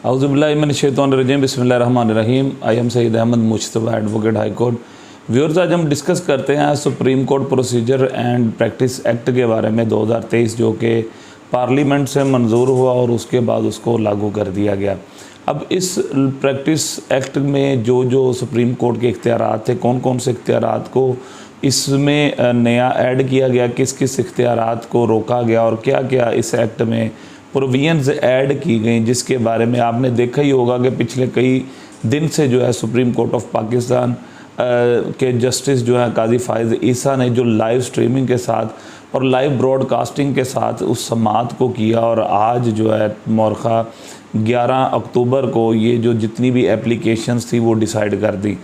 औज़ुबिल्लाहिमिनश्शैतानिर्रजीम बिस्मिल्लाहिर्रहमानिर्रहीम। I am Saeed Ahmed Mushtaba, advocate high court. Viewers, आज हम डिस्कस करते हैं supreme court procedure and practice act के बारे में 2023, जो कि पार्लियामेंट से मंजूर हुआ और उसके बाद उसको लागू कर दिया गया। अब इस प्रैक्टिस एक्ट में जो सुप्रीम कोर्ट के इख्तियारात थे, कौन कौन से इख्तियारात को इसमें नया ऐड किया गया, किस किस इख्तियारात को रोका गया और क्या क्या इस एक्ट में प्रोविजंस ऐड की गई, जिसके बारे में आपने देखा ही होगा कि पिछले कई दिन से जो है सुप्रीम कोर्ट ऑफ पाकिस्तान के जस्टिस जो है काजी फाइज़ ईसा ने जो लाइव स्ट्रीमिंग के साथ और लाइव ब्रॉडकास्टिंग के साथ उस समाअत को किया, और आज जो है मौरखा 11 अक्टूबर को ये जो जितनी भी एप्लीकेशंस थी वो डिसाइड कर दी।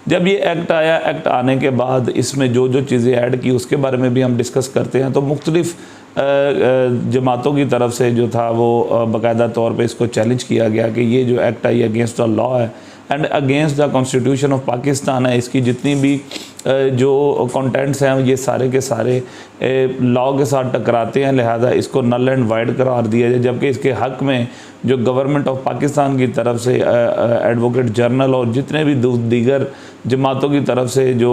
जब ये एक्ट आया, एक्ट आने के बाद इसमें जो चीज़ें ऐड की उसके बारे में भी हम डिस्कस करते हैं। तो मुख्तलिफ़ जमातों की तरफ से जो था वो बाकायदा तौर पे इसको चैलेंज किया गया कि ये जो एक्ट आई अगेंस्ट द लॉ है and against the constitution of Pakistan है। इसकी जितनी भी जो कंटेंट्स हैं ये सारे के सारे लॉ के साथ टकराते हैं, लिहाजा इसको नल एंड वाइड करार दिया जाए। जबकि इसके हक़ में जो गवर्नमेंट ऑफ पाकिस्तान की तरफ से एडवोकेट जनरल और जितने भी दीगर जमातों की तरफ से जो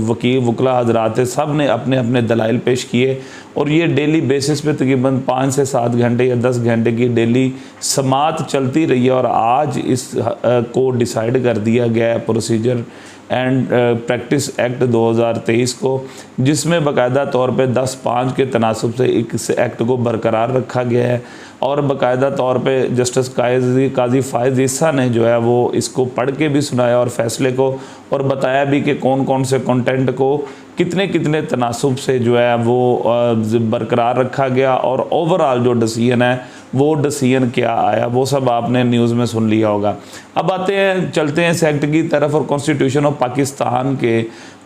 वकील वकला हजरात थे, सब ने अपने अपने दलाइल पेश किए, और ये डेली बेसिस पे तकरीबन 5 से 7 घंटे या 10 घंटे की डेली समाअत चलती रही है। और आज इस को डिसाइड कर दिया गया है प्रोसीजर एंड प्रैक्टिस एक्ट 2023 को, जिसमें बाकायदा तौर पे 10/5 के तनासब से इस एक्ट को बरकरार रखा गया है। और बाकायदा तौर पे जस्टिस काजी फाइज़ ईसा ने जो है वो इसको पढ़ के भी सुनाया और फैसले को, और बताया भी कि कौन कौन से कंटेंट को कितने कितने तनासब से जो है वो बरकरार रखा गया, और ओवरऑल जो डिसीजन है वो डिसीजन क्या आया, वो सब आपने न्यूज़ में सुन लिया होगा। अब चलते हैं इस एक्ट की तरफ, और कॉन्स्टिट्यूशन ऑफ पाकिस्तान के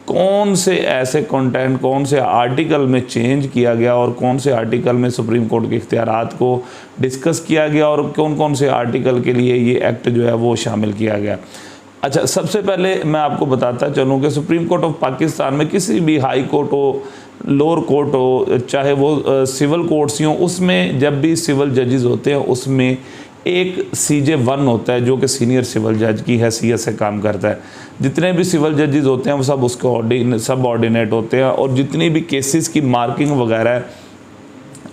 कौन से ऐसे कंटेंट, कौन से आर्टिकल में चेंज किया गया और कौन से आर्टिकल में सुप्रीम कोर्ट के इख्तियारात को डिस्कस किया गया, और कौन कौन से आर्टिकल के लिए ये एक्ट जो है वो शामिल किया गया। अच्छा, सबसे पहले मैं आपको बताता चलूँ कि सुप्रीम कोर्ट ऑफ पाकिस्तान में किसी भी हाई कोर्ट हो, लोअर कोर्ट हो, चाहे वो सिविल कोर्ट्स हों, उसमें जब भी सिविल जजेस होते हैं उसमें एक CJ1 होता है जो कि सीनियर सिविल जज की हैसियत से काम करता है। जितने भी सिविल जजेस होते हैं वो सब उसके सब ऑर्डिनेट होते हैं, और जितनी भी केसेस की मार्किंग वगैरह है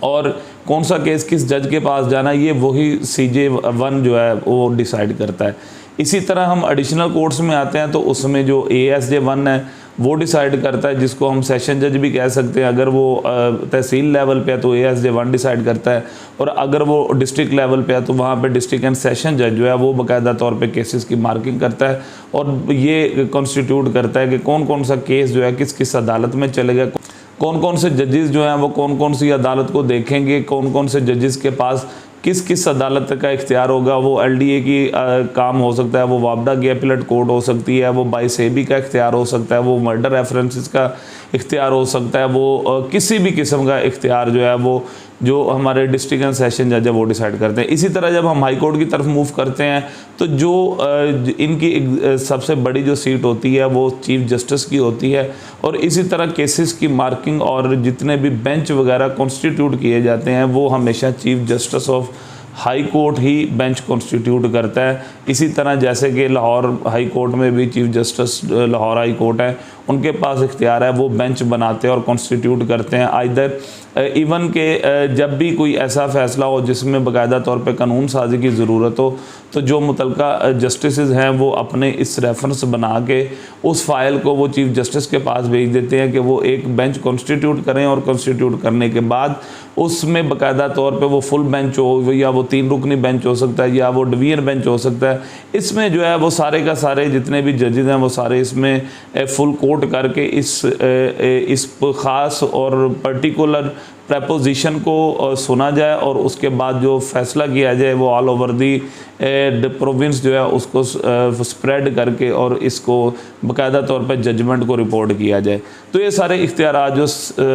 और कौन सा केस किस जज के पास जाना है, ये वही CJ1 जो है वो डिसाइड करता है। इसी तरह हम एडिशनल कोर्ट्स में आते हैं तो उसमें जो ASJ1 है वो डिसाइड करता है, जिसको हम सेशन जज भी कह सकते हैं। अगर वो तहसील लेवल पे है तो ASJ1 डिसाइड करता है, और अगर वो डिस्ट्रिक्ट लेवल पे है तो वहाँ पे डिस्ट्रिक्ट एंड सेशन जज जो है वो बाकायदा तौर पे केसेस की मार्किंग करता है, और ये कॉन्स्टिट्यूट करता है कि कौन कौन सा केस जो है किस किस अदालत में चलेगा, कौन कौन से जजेस जो हैं वो कौन कौन सी अदालत को देखेंगे, कौन कौन से जजेस के पास किस किस अदालत का इख्तियार होगा। वो LDA की काम हो सकता है, वो वापडा की अपीलेट कोर्ट हो सकती है, वो बाईसेबी का इख्तियार हो सकता है, वो मर्डर रेफरेंसेस का इख्तियार हो सकता है, वो किसी भी किस्म का इख्तियार जो है वो जो हमारे डिस्ट्रिक्ट एंड सेशन जज है वो डिसाइड करते हैं। इसी तरह जब हम हाई कोर्ट की तरफ मूव करते हैं तो जो इनकी सबसे बड़ी जो सीट होती है वो चीफ जस्टिस की होती है, और इसी तरह केसेस की मार्किंग और जितने भी बेंच वगैरह कॉन्स्टिट्यूट किए जाते हैं वो हमेशा chief justice of high court he bench constitute करता है। इसी तरह जैसे कि लाहौर हाई कोर्ट में भी chief justice Lahore high court है, उनके पास इख्तियार है, वो बेंच बनाते हैं और कॉन्स्टिट्यूट करते हैं। आइदर इवन के जब भी कोई ऐसा फ़ैसला हो जिसमें बाकायदा तौर पे कानून साजी की ज़रूरत हो, तो जो मुतलका जस्टिस हैं वो अपने इस रेफरेंस बना के उस फाइल को वो चीफ जस्टिस के पास भेज देते हैं कि वो एक बेंच कॉन्स्टिट्यूट करें, और कॉन्स्टिट्यूट करने के बाद उसमें बाकायदा तौर पे वो फुल बेंच हो, या वो 3 रुकनी बेंच हो सकता है, या वो डिवीजन बेंच हो सकता है। इसमें जो है वो सारे का सारे जितने भी जजेस हैं वो सारे इसमें फुल कोर्ट करके इस ख़ास और पर्टिकुलर प्रपोजिशन को सुना जाए, और उसके बाद जो फैसला किया जाए वो ऑल ओवर दी प्रोविंस जो है उसको स्प्रेड करके और इसको बाकायदा तौर पर जजमेंट को रिपोर्ट किया जाए। तो ये सारे इख्तियारात जो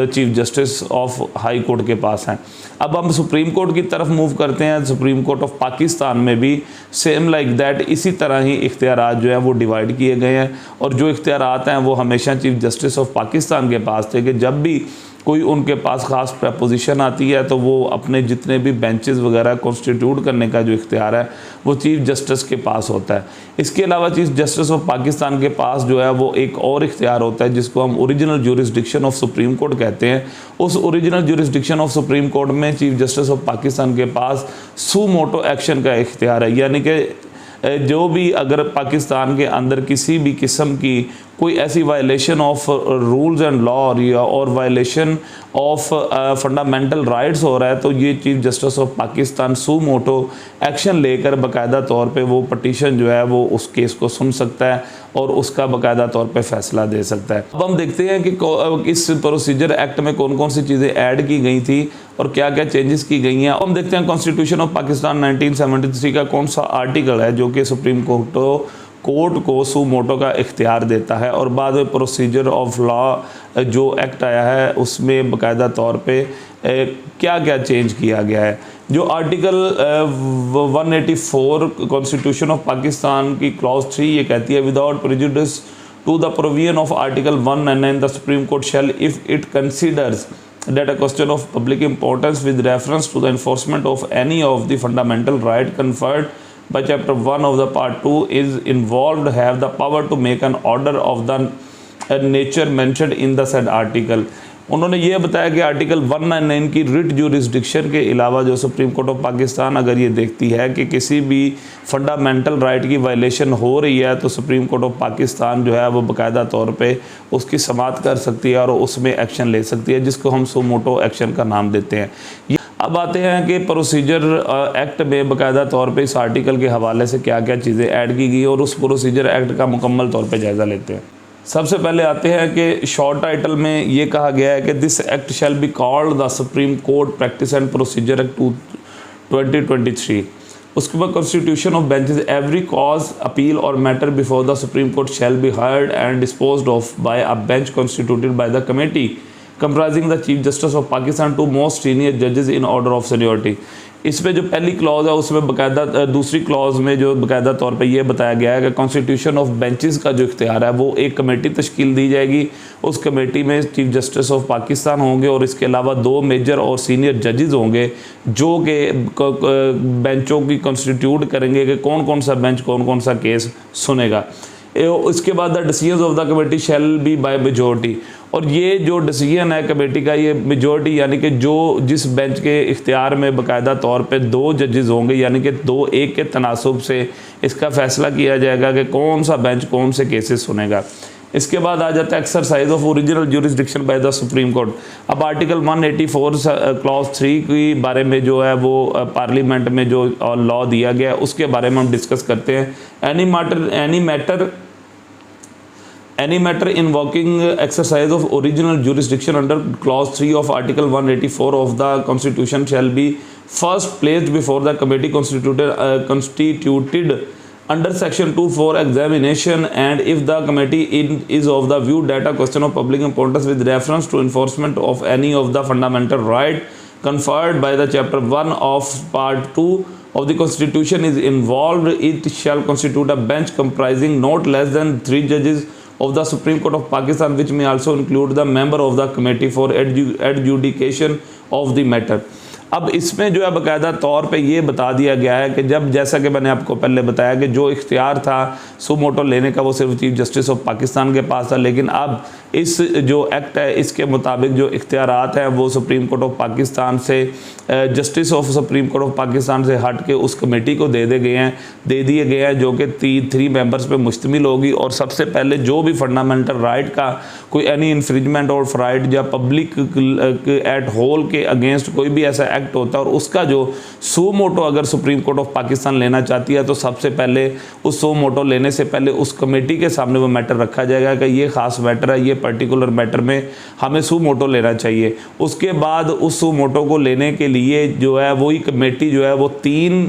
chief justice of high court के पास हैं। अब हम सुप्रीम कोर्ट की तरफ मूव करते हैं। सुप्रीम कोर्ट ऑफ पाकिस्तान में भी सेम लाइक दैट इसी तरह ही इख्तियारात जो है वो डिवाइड किए गए हैं, और जो इख्तियारात हैं वो हमेशा चीफ जस्टिस ऑफ पाकिस्तान के पास थे कि जब भी कोई उनके पास ख़ास प्रपोजिशन आती है तो वो अपने जितने भी बेंचेस वगैरह कॉन्स्टिट्यूट करने का जो इख्तियार है वो चीफ़ जस्टिस के पास होता है। इसके अलावा चीफ़ जस्टिस ऑफ पाकिस्तान के पास जो है वो एक और इख्तियार होता है जिसको हम original jurisdiction of supreme court कहते हैं। उस original jurisdiction of supreme court में चीफ़ जस्टिस ऑफ पाकिस्तान के पास सू मोटो एक्शन का इख्तियार है, यानी कि जो भी अगर पाकिस्तान के अंदर किसी भी किस्म की कोई ऐसी violation of rules and law या और वायलेशन ऑफ फंडामेंटल राइट्स हो रहा है तो ये chief justice of Pakistan suo motu action लेकर बाकायदा तौर पे वो पटिशन जो है वो उस केस को सुन सकता है और उसका बाकायदा तौर पे फैसला दे सकता है। अब हम देखते हैं कि इस प्रोसीजर एक्ट में कौन कौन सी चीज़ें ऐड की गई थी और क्या क्या चेंजेस की गई हैं। हम देखते हैं कॉन्स्टिट्यूशन ऑफ पाकिस्तान 1973 का कौन सा आर्टिकल है जो कि सुप्रीम कोर्ट को सू मोटो का इख्तियार देता है, और बाद में प्रोसीजर ऑफ लॉ जो एक्ट आया है उसमें बाकायदा तौर पे क्या क्या चेंज किया गया है। जो आर्टिकल 184 कॉन्स्टिट्यूशन ऑफ पाकिस्तान की क्लॉज 3 ये कहती है without prejudice to the provision of article 199 the supreme court shall if it considers that a question of public importance with reference to the enforcement of any of the fundamental right conferred by chapter 1 of the part 2 is involved have the power to make an order of the nature mentioned in the said article। उन्होंने ये बताया कि article 199 की writ jurisdiction के अलावा जो supreme court of Pakistan अगर ये देखती है कि किसी भी फंडामेंटल राइट की वायलेशन हो रही है तो सुप्रीम कोर्ट ऑफ पाकिस्तान जो है वो बाकायदा तौर पे उसकी समाअत कर सकती है और उसमें एक्शन ले सकती है, जिसको हम सू मोटो एक्शन का नाम देते हैं। अब आते हैं कि प्रोसीजर एक्ट में बाकायदा तौर पे इस आर्टिकल के हवाले से क्या क्या चीज़ें ऐड की गई और उस प्रोसीजर एक्ट का मुकम्मल तौर पे जायज़ा लेते हैं। सबसे पहले आते हैं कि शॉर्ट टाइटल में ये कहा गया है कि this act shall be called the supreme Court practice and procedure act 2023। उसके बाद constitution of benches every cause appeal और matter before the supreme court shall be heard and disposed of by a bench constituted by the committee comprising the Chief Justice of Pakistan to most senior judges in order of seniority। इसमें जो पहली clause है उसमें बाकायदा दूसरी clause में जो बाकायदा तौर पे ये बताया गया है कि कॉन्स्टिट्यूशन ऑफ बेंचेस का जो इख्तियार है वो एक कमेटी तश्कील दी जाएगी। उस कमेटी में चीफ जस्टिस ऑफ पाकिस्तान होंगे और इसके अलावा 2 मेजर और सीनियर जजेस होंगे जो कि बेंचों की कॉन्स्टिट्यूट करेंगे कि कौन कौन सा बेंच कौन कौन सा केस सुनेगा। इसके बाद the decision of the committee shall be by majority, और ये जो डिसीजन है कमेटी का ये मेजोरिटी यानी कि जो जिस बेंच के इख्तियार में बाकायदा तौर पे 2 जजेस होंगे यानी कि 2-1 के तनासुब से इसका फैसला किया जाएगा कि कौन सा बेंच कौन से केसेस सुनेगा। इसके बाद आ जाता है exercise of original jurisdiction by the supreme court. अब आर्टिकल 184 क्लॉज 3 के बारे में जो है वो पार्लियामेंट में जो लॉ दिया गया उसके बारे में हम डिस्कस करते हैं। Any matter invoking exercise of original jurisdiction under clause 3 of article 184 of the constitution shall be first placed before the committee constituted under section 2 for examination, and if the committee is of the view that a question of public importance with reference to enforcement of any of the fundamental right conferred by the chapter 1 of part 2 of the constitution is involved, it shall constitute a bench comprising not less than 3 judges of the Supreme Court of Pakistan, which may also include the member of the committee for adjudication of the matter। अब इसमें जो है बाकायदा तौर पे ये बता दिया गया है कि जब जैसा कि मैंने आपको पहले बताया कि जो इख्तियार था सू मोटो लेने का वो सिर्फ चीफ जस्टिस ऑफ पाकिस्तान के पास था, लेकिन अब इस जो एक्ट है इसके मुताबिक जो इख्तियारात हैं वो सुप्रीम कोर्ट ऑफ पाकिस्तान से justice of supreme court of Pakistan से हट के उस कमेटी को दे दिए गए हैं जो कि 3 मेंबर्स पे मुश्तमिल होगी। और सबसे पहले जो भी फंडामेंटल राइट का कोई एनी इन्फ्रिंजमेंट ऑफ राइट या पब्लिक एट होल के अगेंस्ट कोई भी ऐसा एक्ट होता है और उसका जो सू मोटो अगर सुप्रीम कोर्ट ऑफ पाकिस्तान लेना चाहती है तो सबसे पहले उस सू मोटो लेने से पहले उस कमेटी के सामने वो मैटर रखा जाएगा कि ये ख़ास मैटर है, ये पर्टिकुलर मैटर में हमें सू मोटो लेना चाहिए। उसके बाद उस सू मोटो को लेने के लिए जो है वही कमेटी जो है वो 3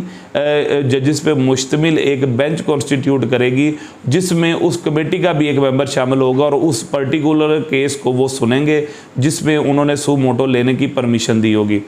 जजेस पे मुश्तमिल एक बेंच कॉन्स्टिट्यूट करेगी जिसमें उस कमेटी का भी एक मेंबर शामिल होगा और उस पर्टिकुलर केस को वो सुनेंगे जिसमें उन्होंने सू मोटो लेने की परमिशन दी होगी।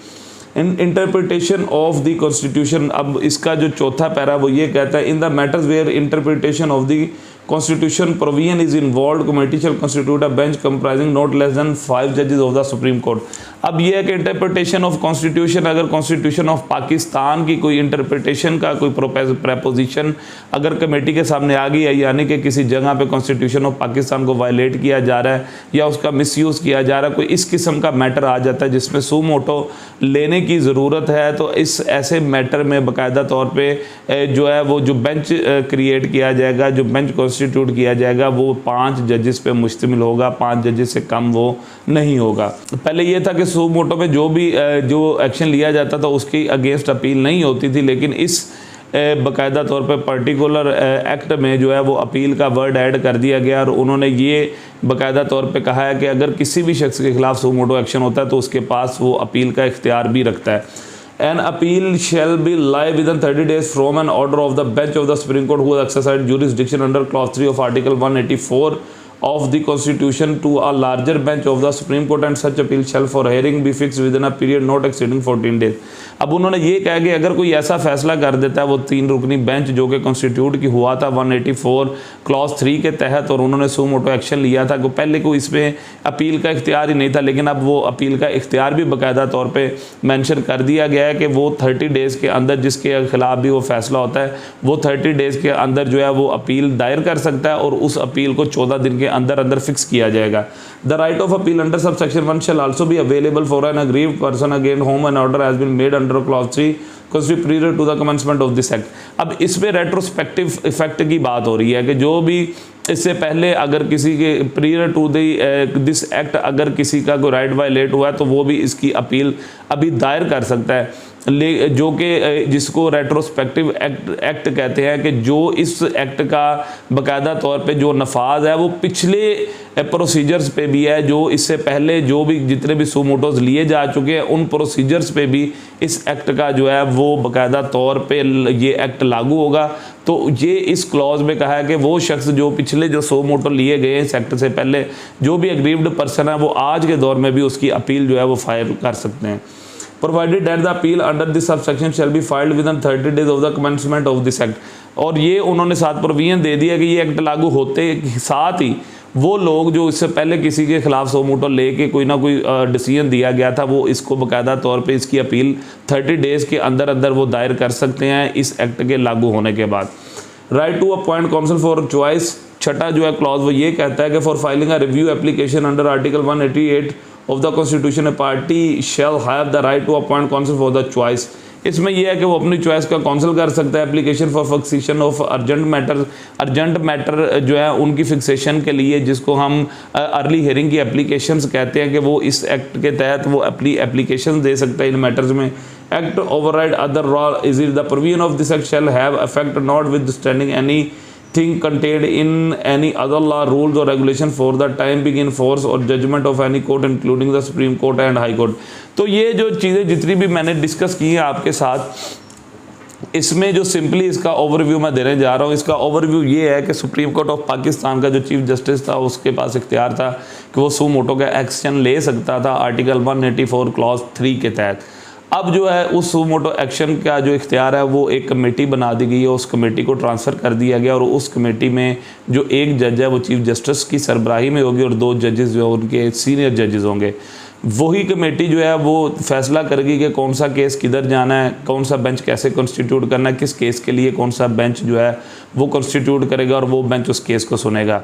In interpretation of the constitution, अब इसका जो चौथा पैरा वो ये कहता है in the matters where interpretation of the constitution provision is involved, committee shall constitute a bench comprising not less than 5 judges of the Supreme Court। अब यह है कि इंटरप्रिटेशन ऑफ कॉन्स्टिट्यूशन, अगर कॉन्स्टिट्यूशन ऑफ पाकिस्तान की कोई इंटरप्रिटेशन का कोई preposition अगर कमेटी के सामने आ गई है, यानी कि किसी जगह पे कॉन्स्टिट्यूशन ऑफ पाकिस्तान को वायलेट किया जा रहा है या उसका मिसयूज़ किया जा रहा है, कोई इस किस्म का मैटर आ जाता है जिसमें सू मोटो लेने की ज़रूरत है, तो इस ऐसे मैटर में बाकायदा तौर पर जो है वो जो बेंच क्रिएट किया जाएगा, जो बेंच कॉन्स्टिट्यूट किया जाएगा, वो 5 जजेस पे मुश्तमिल होगा, 5 जजेस से कम वो नहीं होगा। पहले ये था कि सू मोटो पे जो भी जो एक्शन लिया जाता था उसकी अगेंस्ट अपील नहीं होती थी, लेकिन इस बाकायदा तौर पे पर्टिकुलर एक्ट में जो है वो अपील का वर्ड ऐड कर दिया गया और उन्होंने ये बाकायदा तौर पे कहा है कि अगर किसी भी शख्स के खिलाफ सू मोटो एक्शन होता है तो उसके पास वो अपील का इख्तियार भी रखता है। An appeal shall be live within 30 days from an order of the bench of the Supreme Court who has exercised jurisdiction under clause 3 of Article 184 of the Constitution to a larger bench of the Supreme Court, and such appeal shall for hearing be fixed within a period not exceeding 14 days। अब उन्होंने ये कहा कि अगर कोई ऐसा फैसला कर देता है वो 3 रुकनी बेंच जो कि कॉन्स्टिट्यूट की हुआ था 184 क्लॉज 3 के तहत, और उन्होंने सू मोटो एक्शन लिया था, कि पहले को इसमें अपील का इख्तियार ही नहीं था, लेकिन अब वो अपील का इख्तियार भी बाकायदा तौर पे मेंशन कर दिया गया है कि वो 30 डेज़ के अंदर जिसके खिलाफ भी वो फैसला होता है वो 30 डेज़ के अंदर जो है वो अपील दायर कर सकता है और उस अपील को 14 दिन के अंदर अंदर फिक्स किया जाएगा। The right of appeal under subsection 1 shall also be available for an aggrieved person against whom an order has been made under clause 3 constitute prior to the commencement of this act। अब इसमें retrospective effect की बात हो रही है कि जो भी इससे पहले अगर किसी के प्रियर टू दिस एक्ट अगर किसी का कोई राइट वायलेट हुआ है तो वो भी इसकी अपील अभी दायर कर सकता है, जो कि जिसको रेट्रोस्पेक्टिव एक्ट कहते हैं, कि जो इस एक्ट का बाकायदा तौर पे जो नफाज है वो पिछले प्रोसीजर्स पे भी है, जो इससे पहले जो भी जितने भी सू मोटोज लिए जा चुके हैं उन प्रोसीजर्स पे भी इस एक्ट का जो है वो बाकायदा तौर पे ये एक्ट लागू होगा। तो ये इस क्लॉज में कहा है कि वो शख्स जो पिछले जो सू मोटो लिए गए इस एक्ट से पहले जो भी एग्रीव्ड पर्सन है वो आज के दौर में भी उसकी अपील जो है वो फाइल कर सकते हैं। Provided that the appeal under this subsection shall be filed within 30 days of the commencement of this act। और ये उन्होंने साथ प्रोविजन दे दिया कि ये एक्ट लागू होते साथ ही वो लोग जो इससे पहले किसी के खिलाफ सू मोटो लेके कोई ना कोई डिसीजन दिया गया था वो इसको बाकायदा तौर पे इसकी अपील 30 डेज़ के अंदर अंदर वो दायर कर सकते हैं इस एक्ट के लागू होने के बाद। Right to appoint counsel for choice, छठा जो है क्लॉज वो ये कहता है कि for filing a review application under article 188 of the constitution a party shall have the right to appoint counsel for the choice। इसमें यह है कि वो अपनी चॉइस का काउंसिल कर सकता है application for fixation of urgent matter जो है उनकी फिक्सेशन के लिए, जिसको हम अर्ली हियरिंग की एप्लीकेशंस कहते हैं, कि वो इस एक्ट के तहत वो अपनी एप्लीकेशन दे सकता है इन मैटर्स में। Act override other law is it the provision of this act shall have effect not with standing any thing contained in any other law, rules or regulation for the time being in force or judgment of any court including the Supreme Court and High Court। तो ये जो चीज़ें जितनी भी मैंने discuss की हैं आपके साथ, इसमें जो सिंपली इसका ओवरव्यू मैं देने जा रहा हूँ, इसका ओवरव्यू ये है कि सुप्रीम कोर्ट ऑफ पाकिस्तान का जो चीफ जस्टिस था उसके पास इख्तियार था कि वो सू मोटो का एक्शन ले सकता था आर्टिकल 184 क्लॉज 3 के तहत। अब जो है उस सू मोटो एक्शन का जो इख्तियार है वो एक कमेटी बना दी गई है, उस कमेटी को ट्रांसफ़र कर दिया गया और उस कमेटी में जो एक जज है वो चीफ जस्टिस की सरबराही में होगी और 2 जजेस जो है उनके सीनियर जजेस होंगे। वही कमेटी जो है वो फैसला करेगी कि कौन सा केस किधर जाना है, कौन सा बेंच कैसे कॉन्स्टिट्यूट करना है, किस केस के लिए कौन सा बेंच जो है वो कॉन्स्टिट्यूट करेगा और वो बेंच उस केस को सुनेगा।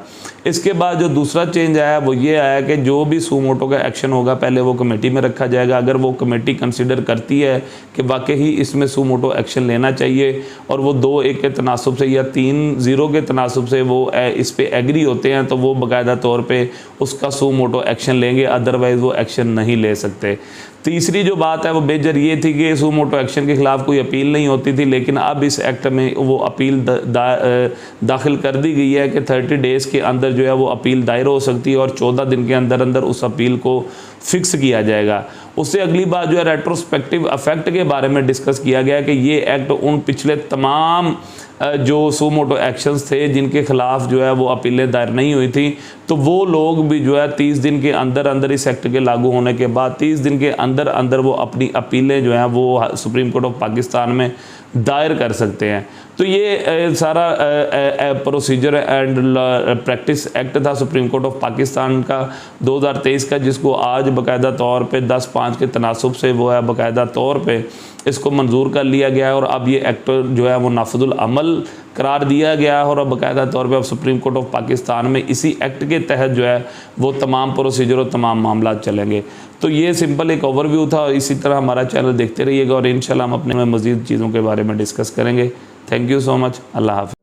इसके बाद जो दूसरा चेंज आया वो ये आया कि जो भी सू मोटो का एक्शन होगा पहले वो कमेटी में रखा जाएगा। अगर वो कमेटी कंसिडर करती है कि वाकई ही इसमें सू मोटो एक्शन लेना चाहिए और वो 2-1 के तनासुब से या 3-0 के तनासुब से वो इस पर एग्री होते हैं तो वो बाकायदा तौर पर उसका सू मोटो एक्शन लेंगे, अदरवाइज़ वो एक्शन नहीं ले सकते। तीसरी जो बात है वो बेजर ये थी कि सू मोटो एक्शन के खिलाफ कोई अपील नहीं होती थी, लेकिन अब इस एक्ट में वो अपील दाखिल कर दी गई है कि 30 डेज़ के अंदर जो है वो अपील दायर हो सकती है और 14 दिन के अंदर अंदर उस अपील को फिक्स किया जाएगा। उससे अगली बात जो है रेट्रोस्पेक्टिव इफेक्ट के बारे में डिस्कस किया गया कि ये एक्ट उन पिछले तमाम जो सू मोटो एक्शंस थे जिनके खिलाफ जो है वो अपीलें दायर नहीं हुई थी, तो वो लोग भी जो है 30 दिन के अंदर अंदर इस एक्ट के लागू होने के बाद 30 दिन के अंदर अंदर वो अपनी अपीलें जो हैं वो सुप्रीम कोर्ट ऑफ पाकिस्तान में दायर कर सकते हैं। तो ये सारा प्रोसीजर एंड प्रैक्टिस एक्ट था सुप्रीम कोर्ट ऑफ पाकिस्तान का 2023 का, जिसको आज बाकायदा तौर पे 10/5 के तनासुब से वो है बाकायदा तौर पे इसको मंजूर कर लिया गया है और अब ये एक्ट जो है वो नाफिजुल अमल करार दिया गया है और अब बाकायदा तौर पे अब सुप्रीम कोर्ट ऑफ पाकिस्तान में इसी एक्ट के तहत जो है वो तमाम प्रोसीजर और तमाम मामला चलेंगे। तो ये सिंपल एक ओवरव्यू था। इसी तरह हमारा चैनल देखते रहिएगा और इंशाल्लाह हम अपने में मज़ीद चीज़ों के बारे में डिस्कस करेंगे। Thank you so much. अल्लाह हाफ़िज़।